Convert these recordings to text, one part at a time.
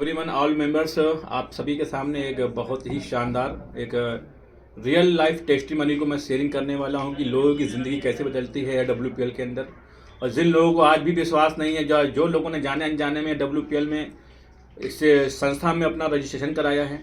Everyone all members, आप सभी के सामने एक बहुत ही शानदार एक रियल लाइफ टेस्टिमनी को मैं शेयरिंग करने वाला हूं कि लोगों की ज़िंदगी कैसे बदलती है डब्ल्यूपीएल के अंदर। और जिन लोगों को आज भी विश्वास नहीं है, जो लोगों ने जाने अनजाने में डब्ल्यूपीएल में इस संस्था में अपना रजिस्ट्रेशन कराया है,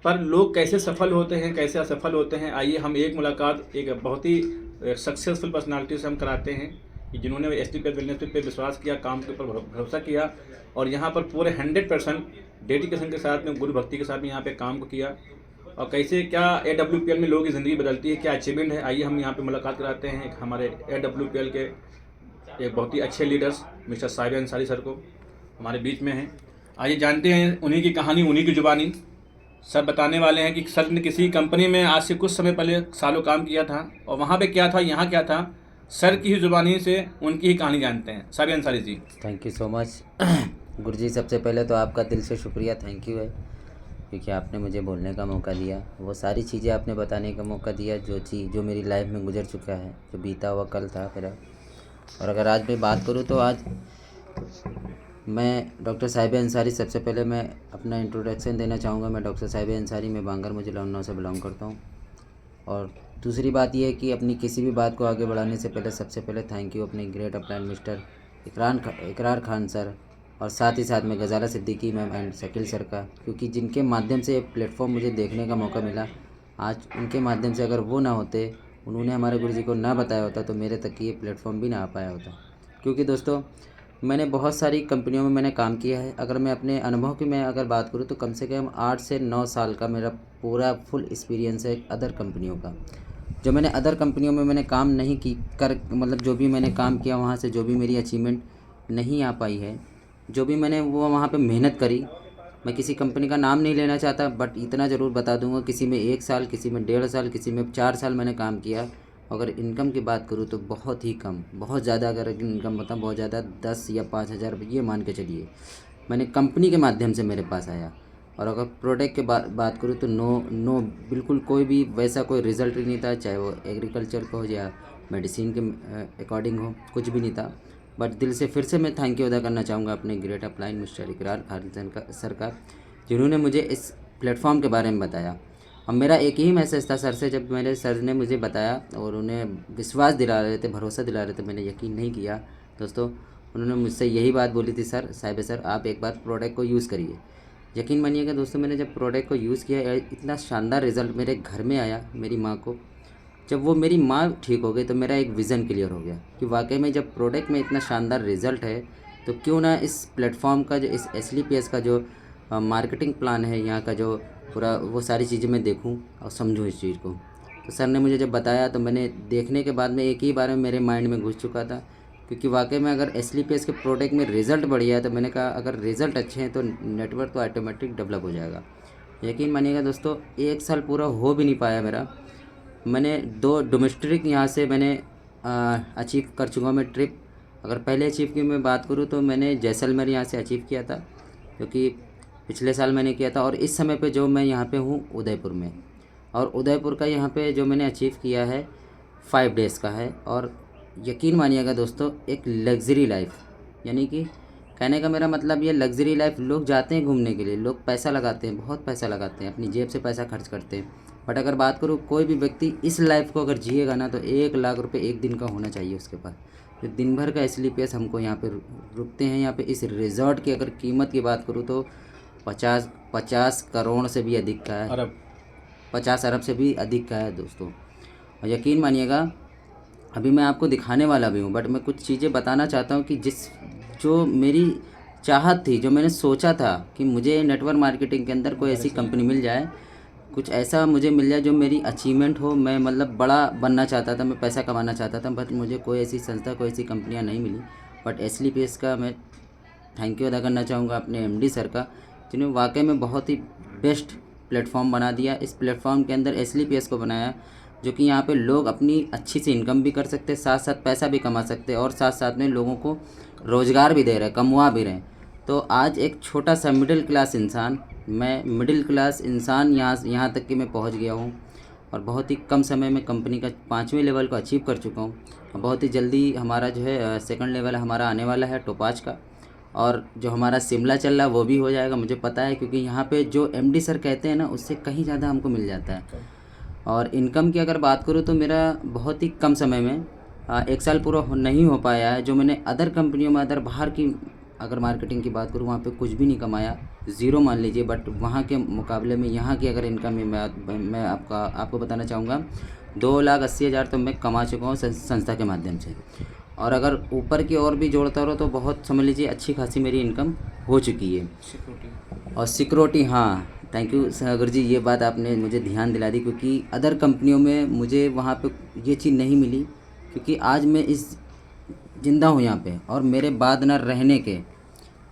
पर लोग कैसे सफल होते हैं, कैसे असफल होते हैं, आइए हम एक मुलाकात एक बहुत ही सक्सेसफुल पर्सनालिटी से हम कराते हैं कि जिन्होंने एसटीपीएल वेलनेस पे विश्वास किया, काम के ऊपर भरोसा किया और यहाँ पर पूरे 100% डेडिकेशन के साथ में, गुरु भक्ति के साथ में यहाँ पे काम को किया। और कैसे क्या एडब्ल्यूपीएल में लोगों की ज़िंदगी बदलती है, क्या अचीवमेंट है, आइए हम यहाँ पे मुलाकात कराते हैं एक हमारे एडब्ल्यूपीएल के एक बहुत ही अच्छे leaders mister Sahib Ansari sir को हमारे बीच में हैं। आइए जानते हैं उन्हीं की कहानी, उन्हीं की जुबानी। सर बताने वाले हैं कि सर ने किसी कंपनी में आज से कुछ समय पहले सालों काम किया था और वहाँ पे क्या था, यहाँ क्या था। सर की ही जुबानी से उनकी ही कहानी जानते हैं। Sahib Ansari ji, thank you so much गुरुजी। सबसे पहले तो आपका दिल से शुक्रिया, थैंक यू है, क्योंकि आपने मुझे बोलने का मौका दिया, वो सारी चीज़ें आपने बताने का मौका दिया, जो मेरी लाइफ में गुजर चुका है, जो बीता हुआ कल था मेरा। और अगर आज मैं बात करूँ तो आज मैं डॉक्टर साहिब अंसारी, सबसे पहले मैं अपना इंट्रोडक्शन देना चाहूँगा। मैं डॉक्टर साहिब अंसारी, मैं बांगर मुजिल्ला उन्नाव से बिलोंग करता हूँ। और दूसरी बात यह है कि अपनी किसी भी बात को आगे बढ़ाने से पहले सबसे पहले थैंक यू अपने great upline mister Ikrar Khan sir, और साथ ही साथ में Gazala Siddiqui ma'am and Shakeel sir का, क्योंकि जिनके माध्यम से प्लेटफॉर्म मुझे देखने का मौका मिला, आज उनके माध्यम से अगर वो ना होते, उन्होंने हमारे गुरुजी को ना बताया होता, तो मेरे तक ये प्लेटफॉर्म भी ना आ पाया होता। क्योंकि दोस्तों, मैंने बहुत सारी कंपनियों में मैंने काम किया है। अगर मैं अपने अनुभव की मैं अगर बात करूँ तो कम से कम 8 से 9 साल का मेरा पूरा फुल एक्सपीरियंस है अदर कंपनियों का। जो मैंने अदर कंपनियों में मैंने काम नहीं की कर मतलब जो भी मैंने काम किया, वहाँ से जो भी मेरी अचीवमेंट नहीं आ पाई है, जो भी मैंने वो वहाँ पे मेहनत करी, मैं किसी कंपनी का नाम नहीं लेना चाहता, बट इतना ज़रूर बता दूंगा, किसी में 1 साल, किसी में 1.5 साल, किसी में 4 साल मैंने काम किया। अगर इनकम की बात करूँ तो बहुत ही कम, बहुत ज़्यादा अगर इनकम बताऊँ, बहुत ज़्यादा 10 या 5,000 रुपये ये मान के चलिए मैंने कंपनी के माध्यम से मेरे पास आया। और अगर प्रोडक्ट के बात करूँ तो नो बिल्कुल कोई भी वैसा कोई रिज़ल्ट ही नहीं था, चाहे वो एग्रीकल्चर का हो या मेडिसिन के अकॉर्डिंग हो, कुछ भी नहीं था। बट दिल से फिर से मैं थैंक यू अदा करना चाहूँगा अपने great upline mister Ikrar Khan sir का, जिन्होंने मुझे इस प्लेटफॉर्म के बारे में बताया। और मेरा एक ही मैसेज था सर से, जब मेरे सर ने मुझे बताया और उन्हें विश्वास दिला रहे थे, भरोसा दिला रहे थे, मैंने यकीन नहीं किया दोस्तों। उन्होंने मुझसे यही बात बोली थी, सर साहिब सर आप एक बार प्रोडक्ट को यूज़ करिए। यकीन मानिएगा दोस्तों, मैंने जब प्रोडक्ट को यूज़ किया, इतना शानदार रिज़ल्ट मेरे घर में आया। मेरी माँ को, जब वो मेरी माँ ठीक हो गई तो मेरा एक विज़न क्लियर हो गया कि वाकई में जब प्रोडक्ट में इतना शानदार रिज़ल्ट है, तो क्यों ना इस प्लेटफॉर्म का जो इस एसलीपीएस का जो मार्केटिंग प्लान है, यहाँ का जो पूरा वो सारी चीज़ें मैं देखूँ और समझूँ इस चीज़ को। तो सर ने मुझे जब बताया तो मैंने देखने के बाद में एक ही बार में मेरे माइंड में घुस चुका था, क्योंकि वाकई में अगर एसलीपीएस के प्रोडक्ट में रिज़ल्ट बढ़िया है, तो मैंने कहा अगर रिज़ल्ट अच्छे हैं तो नेटवर्क तो ऑटोमेटिक डेवलप हो जाएगा। यकीन मानिएगा दोस्तों, 1 साल पूरा हो भी नहीं पाया मेरा, मैंने 2 डोमेस्टिक यहाँ से मैंने अचीव कर चुका मैं ट्रिप। अगर पहले अचीव की मैं बात करूँ तो मैंने जैसलमेर यहाँ से अचीव किया था, क्योंकि पिछले साल मैंने किया था। और इस समय पे जो मैं यहाँ पे हूँ उदयपुर में, और उदयपुर का यहाँ पे जो मैंने अचीव किया है 5 डेज़ का है। और यकीन मानिएगा दोस्तों, एक लग्ज़री लाइफ, यानी कि कहने का मेरा मतलब ये लग्ज़री लाइफ, लोग जाते हैं घूमने के लिए, लोग पैसा लगाते हैं, बहुत पैसा लगाते हैं, अपनी जेब से पैसा खर्च करते हैं। बट अगर बात करूँ, कोई भी व्यक्ति इस लाइफ को अगर जिएगा ना, तो 1 लाख रुपए एक दिन का होना चाहिए उसके पास। तो दिन भर का एसलीपीएस हमको यहाँ पे रुकते हैं। यहाँ पे इस रिज़ॉर्ट की अगर कीमत की बात करूँ तो 50 करोड़ से भी अधिक का है, अरब 50 अरब से भी अधिक का है दोस्तों। और यकीन मानिएगा, अभी मैं आपको दिखाने वाला भी हूँ, बट मैं कुछ चीज़ें बताना चाहता हूँ कि जो मेरी चाहत थी, जो मैंने सोचा था कि मुझे नेटवर्क मार्केटिंग के अंदर कोई ऐसी कंपनी मिल जाए, कुछ ऐसा मुझे मिल जाए जो मेरी अचीवमेंट हो। मैं मतलब बड़ा बनना चाहता था, मैं पैसा कमाना चाहता था, बट मुझे कोई ऐसी संस्था, कोई ऐसी कंपनियाँ नहीं मिली। बट एसलीपीएस का मैं थैंक यू अदा करना चाहूँगा अपने एमडी सर का, जिन्होंने वाकई में बहुत ही बेस्ट प्लेटफॉर्म बना दिया। इस प्लेटफॉर्म के अंदर एसलीपीएस को बनाया, जो कि यहाँ पे लोग अपनी अच्छी सी इनकम भी कर सकते, साथ साथ पैसा भी कमा सकते, और साथ साथ में लोगों को रोज़गार भी दे रहे हैं, कमवा भी रहे हैं। तो आज एक छोटा सा मिडिल क्लास इंसान, मैं मिडिल क्लास इंसान यहाँ तक कि मैं पहुँच गया हूँ, और बहुत ही कम समय में कंपनी का 5वें लेवल को अचीव कर चुका हूँ। बहुत ही जल्दी हमारा जो है 2nd लेवल हमारा आने वाला है टोपाज का। और जो हमारा शिमला चल रहा है वो भी हो जाएगा, मुझे पता है, क्योंकि यहाँ पे जो एमडी सर कहते हैं ना उससे कहीं ज़्यादा हमको मिल जाता है। और इनकम की अगर बात करूँ तो मेरा बहुत ही कम समय में 1 साल पूरा नहीं हो पाया है। जो मैंने अदर कंपनियों में, अदर बाहर की अगर मार्केटिंग की बात करूँ, वहाँ पे कुछ भी नहीं कमाया, ज़ीरो मान लीजिए। बट वहाँ के मुकाबले में यहाँ की अगर इनकम है, मैं आपको बताना चाहूँगा 2,80,000 तो मैं कमा चुका हूँ संस्था के माध्यम से। और अगर ऊपर की और भी जोड़ता रहो तो बहुत समझ लीजिए अच्छी खासी मेरी इनकम हो चुकी है। और सिक्योरिटी, हाँ थैंक यू सागर जी, ये बात आपने मुझे ध्यान दिला दी, क्योंकि अदर कंपनियों में मुझे वहाँ पे ये चीज़ नहीं मिली। क्योंकि आज मैं इस ज़िंदा हूँ यहाँ पे, और मेरे बाद न रहने के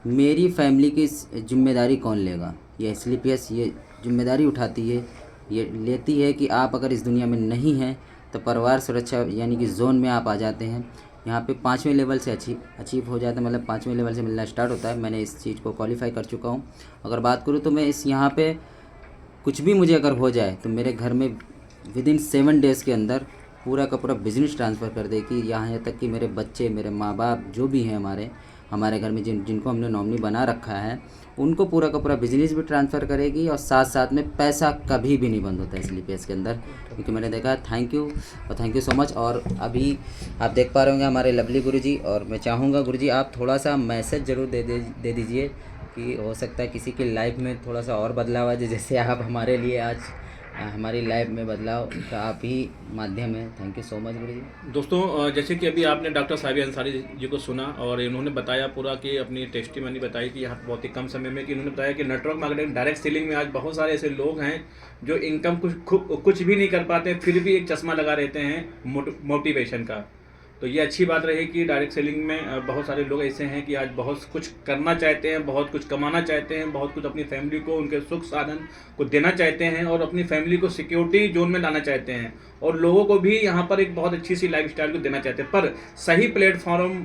मेरी फैमिली की जिम्मेदारी कौन लेगा? ये एसलीपीएस ये जिम्मेदारी उठाती है, ये लेती है कि आप अगर इस दुनिया में नहीं हैं तो परिवार सुरक्षा यानी कि जोन में आप आ जाते हैं। यहाँ पे 5वें लेवल से अचीव हो जाता है, मतलब 5वें लेवल से मिलना स्टार्ट होता है। मैंने इस चीज़ को क्वालिफाई कर चुका हूँ। अगर बात करूँ तो मैं इस यहाँ पे कुछ भी मुझे अगर हो जाए तो मेरे घर में विदिन 7 डेज़ के अंदर पूरा का पूरा बिज़नेस ट्रांसफ़र कर दे, कि यहाँ तक कि मेरे बच्चे, मेरे माँ बाप जो भी हैं हमारे घर में जिनको हमने नॉमिनी बना रखा है, उनको पूरा का पूरा बिजनेस भी ट्रांसफ़र करेगी। और साथ साथ में पैसा कभी भी नहीं बंद होता है एसलीपीएस के अंदर, क्योंकि मैंने देखा। थैंक यू और थैंक यू सो मच। और अभी आप देख पा रहे होंगे हमारे लवली गुरुजी, और मैं चाहूँगा गुरुजी आप थोड़ा सा मैसेज ज़रूर दे दीजिए कि हो सकता है किसी की लाइफ में थोड़ा सा और बदलाव आ जाए, जैसे आप हमारे लिए आज हमारी लाइफ में बदलाव का आप ही माध्यम है। थैंक यू सो मच गुरुजी। दोस्तों, जैसे कि अभी आपने डॉक्टर साबिया अंसारी जी को सुना, और इन्होंने बताया पूरा कि अपनी टेस्टिमनी बताई कि यहाँ बहुत ही कम समय में, कि इन्होंने बताया कि नेटवर्क मार्केटिंग डायरेक्ट सेलिंग में आज बहुत सारे ऐसे लोग हैं जो इनकम कुछ भी नहीं कर पाते, फिर भी एक चश्मा लगा रहते हैं मोटिवेशन का। तो ये अच्छी बात रही कि डायरेक्ट सेलिंग में बहुत सारे लोग ऐसे हैं कि आज बहुत कुछ करना चाहते हैं, बहुत कुछ कमाना चाहते हैं, बहुत कुछ अपनी फैमिली को उनके सुख साधन को देना चाहते हैं, और अपनी फैमिली को सिक्योरिटी जोन में लाना चाहते हैं, और लोगों को भी यहाँ पर एक बहुत अच्छी सी लाइफस्टाइल को देना चाहते हैं। पर सही प्लेटफॉर्म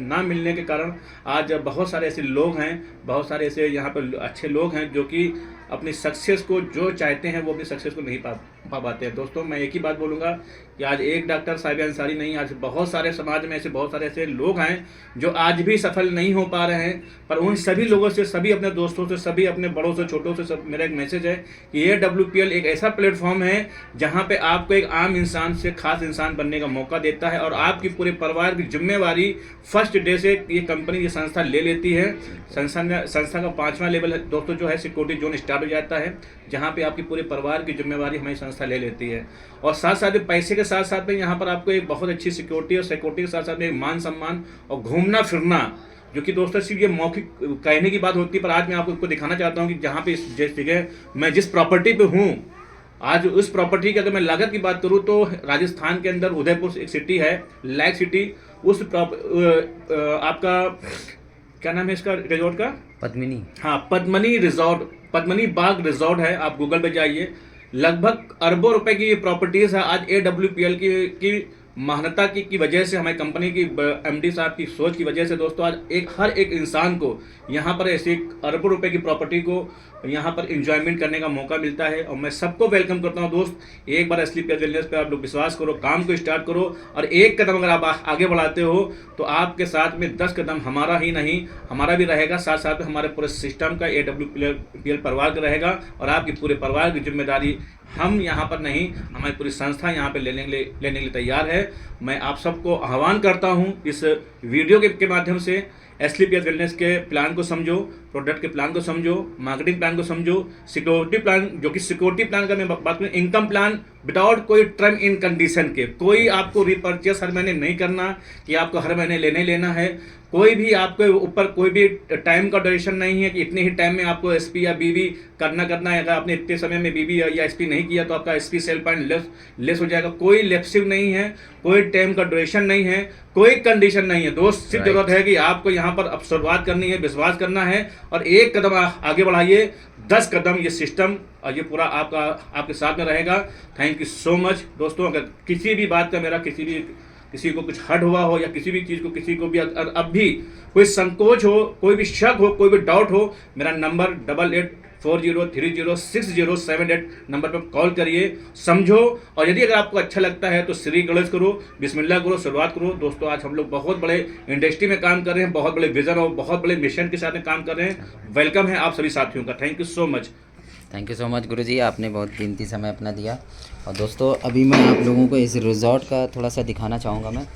ना मिलने के कारण आज बहुत सारे ऐसे लोग हैं, बहुत सारे ऐसे यहाँ पर अच्छे लोग हैं जो कि अपनी सक्सेस को जो चाहते हैं वो अपनी सक्सेस को नहीं पा पाते हैं। दोस्तों, मैं एक ही बात बोलूँगा कि आज एक डॉक्टर साबिया अंसारी नहीं, आज बहुत सारे समाज में ऐसे बहुत सारे ऐसे लोग हैं जो आज भी सफल नहीं हो पा रहे हैं। पर उन सभी लोगों से, सभी अपने दोस्तों से, सभी अपने बड़ों से, छोटों से सब मेरा एक मैसेज है कि ये WPL एक ऐसा प्लेटफॉर्म है जहाँ पे आपको एक आम इंसान से खास इंसान बनने का मौका देता है, और आपकी पूरे परिवार की जिम्मेवारी फर्स्ट डे से ये कंपनी, ये संस्था ले लेती है। संस्था का 5वां लेवल दोस्तों जो है सिक्योरिटी जोन स्टार्ट हो जाता है, जहाँ पे आपकी पूरे परिवार की जिम्मेवारी हमारी संस्था ले लेती है। और साथ साथ में पैसे के साथ साथ में यहाँ पर आपको एक बहुत अच्छी सिक्योरिटी, और सिक्योरिटी के साथ साथ में एक मान सम्मान और घूमना फिरना, जो कि दोस्तों सिर्फ ये मौखिक कहने की बात होती है। पर आज मैं आपको दिखाना चाहता हूँ कि जहाँ पे जिस जगह मैं जिस प्रॉपर्टी पे हूँ, आज उस प्रॉपर्टी की अगर मैं लागत की बात करूँ तो राजस्थान के अंदर उदयपुर एक सिटी है, लाइक सिटी, उस आपका क्या नाम है इसका रिजॉर्ट का? पद्मिनी। हाँ, पद्मनी रिजॉर्ट, पद्मनी बाग रिजॉर्ट है। आप गूगल पे जाइए, लगभग अरबों रुपए की ये प्रॉपर्टीज है। आज AWPL की महानता की वजह से, हमारी कंपनी की MD साहब की सोच की वजह से दोस्तों आज हर एक इंसान को यहाँ पर ऐसे अरबों रुपए की प्रॉपर्टी को यहाँ पर इंजॉयमेंट करने का मौका मिलता है। और मैं सबको वेलकम करता हूँ दोस्त, एक बार एसलीपीएस वेलनेस पे आप लोग विश्वास करो, काम को स्टार्ट करो, और एक कदम अगर आप आगे बढ़ाते हो तो आपके साथ में 10 कदम हमारा ही नहीं, हमारा भी रहेगा, साथ साथ में हमारे पूरे सिस्टम का AWPL परिवार का रहेगा। और आपकी पूरे परिवार की जिम्मेदारी हम यहाँ पर नहीं, हमारी पूरी संस्था यहाँ पे लेने के लिए तैयार है। मैं आप सबको आह्वान करता हूँ इस वीडियो के माध्यम से एसलीपीएस वेलनेस के प्लान को समझो, प्रोडक्ट के प्लान को समझो, मार्केटिंग प्लान को समझो, सिक्योरिटी प्लान, जो कि सिक्योरिटी प्लान का मैं बात करूँ, इनकम प्लान विदाउट कोई टर्म इन कंडीशन के, कोई आपको रिपर्चेस हर महीने नहीं करना कि आपको हर महीने लेना है, कोई भी आपके ऊपर कोई भी टाइम का ड्यूरेशन नहीं है कि इतने ही टाइम में आपको SP या BB करना है। अगर आपने इतने समय में BB या SP नहीं किया तो आपका SP सेल पॉइंट लेस हो जाएगा। कोई लेप्सिव नहीं है, कोई टाइम का ड्यूरेशन नहीं है, कोई कंडीशन नहीं है दोस्त। सिर्फ जरूरत है कि आपको यहाँ पर अब शुरुआत करनी है, विश्वास करना है, और एक कदम आगे बढ़ाइए, 10 कदम ये सिस्टम और ये पूरा आपके साथ में रहेगा। थैंक यू सो मच दोस्तों। अगर किसी भी बात का, मेरा किसी भी किसी को कुछ हर्ट हुआ हो या किसी भी चीज़ को किसी को भी अब भी कोई संकोच हो, कोई भी शक हो, कोई भी डाउट हो, मेरा नंबर 8840306078 नंबर पर कॉल करिए, समझो। और यदि अगर आपको अच्छा लगता है तो श्री गणेश करो, बिस्मिल्लाह करो, शुरुआत करो। दोस्तों आज हम लोग बहुत बड़े इंडस्ट्री में काम कर रहे हैं, बहुत बड़े विजन और बहुत बड़े मिशन के साथ में काम कर रहे हैं। वेलकम है आप सभी साथियों का। Thank you so much. Thank you so much गुरुजी, आपने बहुत कीमती समय अपना दिया। और दोस्तों अभी मैं आप लोगों को इस रिज़ॉर्ट का थोड़ा सा दिखाना चाहूँगा मैं।